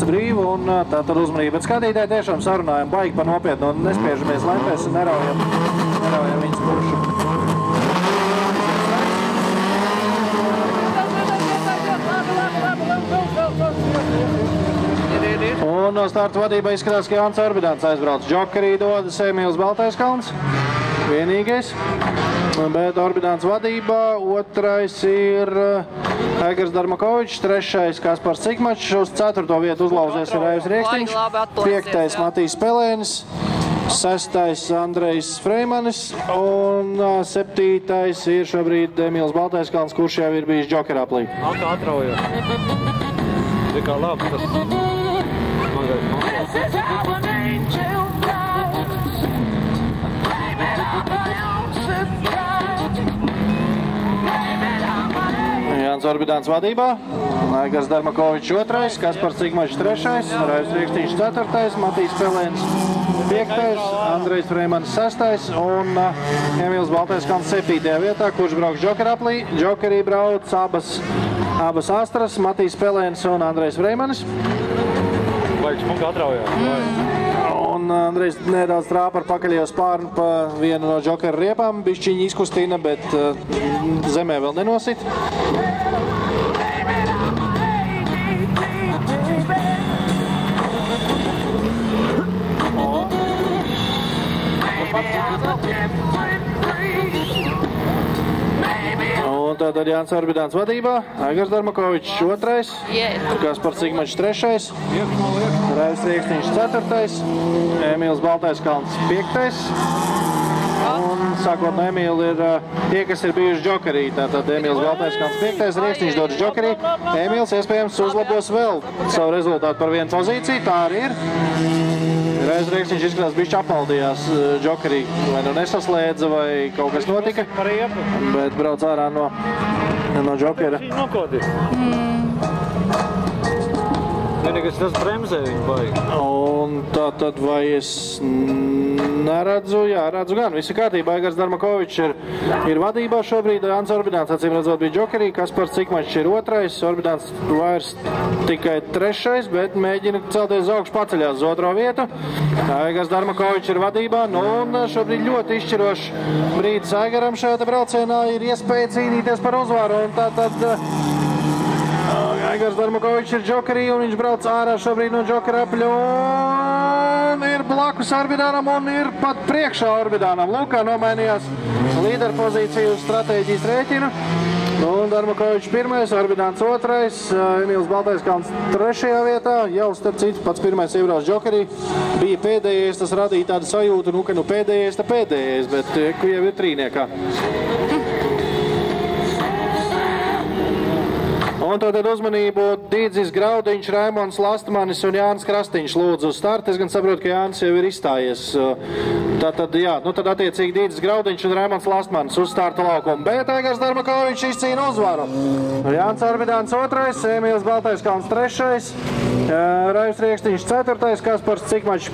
brīvu un tātad uzmanību. Bet skatītāji tiešām sarunājam baigi par nopietnu un nespiežamies lempēs un neraujam viņas pušu. Un no starta vadībā izskatās, ka Jānis Orbidāns aizbrauc. Džokerī dodas Emīls Baltaiskalns, vienīgais. Bet Orbidāns vadībā, otrais ir Egars Darmakovičs, trešais Kaspars Cikmačs, uz 4. vietu uzlauzies ir Raivs Rieksniņš, 5. Matīs Pelēnis, 6. Andrejs Freimanis un 7. ir šobrīd Emīls Baltaiskalns, kurš jau ir bijis džokeraplī. Kā atraujot. Tikā labi tas smagais noslēdz. Jānis Orbidāns vadībā, Egars Darmakovičs 2., Kaspars Cikmačs 3., Raivs Rieksniņš 4., Matīs Pelēnis 5., Andrejs Freimanis 6. un Emīls Baltaiskalns 7. vietā, kurš brauks džokeraplī. Džokerī brauc abas astras, Matīs Pelēnis un Andrejs Freimanis. Vajag smuka atraujāt. Un Andrejs nedaudz trāpa ar pakaļējo spārnu pa vienu no džokera riepām, bišķiņi izkustina, bet zemē vēl nenosit. Un tātad Jānis Orbidāns vadībā, Egars Darmakovičs 2., Kaspars Cikmačs 3., Raivs Rieksniņš 4., Emīls Baltaiskalns 5. Un sākot no Emīla ir tie, kas ir bijuši džokerī. Tātad Emīls Baltaiskalns 5., Rieksniņš dodas džokerī. Emīls iespējams uzlabos vēl savu rezultātu par vienu pozīciju, tā arī ir. Reiz Rieksniņš izskatās bišķi apmaldījās džokerī, vai nu nesaslēdza, vai kaut kas notika, bet brauc ārā no džokera. Viņa nokodīja. Vienīgais tas bremzē viņu baigi. Un tātad vai es neredzu? Jā, redzu gan. Viss ir kārtībā. Egars Darmakovičs ir vadībā šobrīd. Jānis Orbidāns acīm redzot bija džokerī. Kaspars Cikmačs ir 2. Orbidāns vairs tikai 3., bet mēģina celties uz augšu, paceļās uz 2. vietu. Egars Darmakovičs ir vadībā. Nu, un šobrīd ļoti izšķirošs brīdis Egaram šajā braucienā ir iespēja cīnīties par uzvaru. Un tātad Egars Darmakovičs ir džokerī un viņš brauc ārā šobrīd no džokerapļa un ir blakus Orbidānam un ir pat priekšā Orbidānam. Lūk, kā nomainījās līderpozīciju uz stratēģijas rēķinu. Un Darmakovičs 1., Orbidāns 2., Emīls Baltaiskalns 3. vietā. Jau starp citu pats 1. iebrauc džokerī. Bija pēdējais, tas radīja tādu sajūtu, ka nu pēdējais, tā pēdējais, bet jau ir trīniekā. Un tātad uzmanību Dīdzis Graudiņš, Raimonds Lastmanis un Jānis Krastiņš lūdzu uz startu. Es gan saprotu, ka Jānis jau ir izstājies. Tātad, jā, nu tad attiecīgi Dīdzis Graudiņš un Raimonds Lastmanis uz starta laukumu. Bet Egars Darmakovičs izcīna uzvaru. Jānis Orbidāns 2., Emīls Baltaiskalns 3., Raivs Rieksniņš 4., Kaspars Cikmačs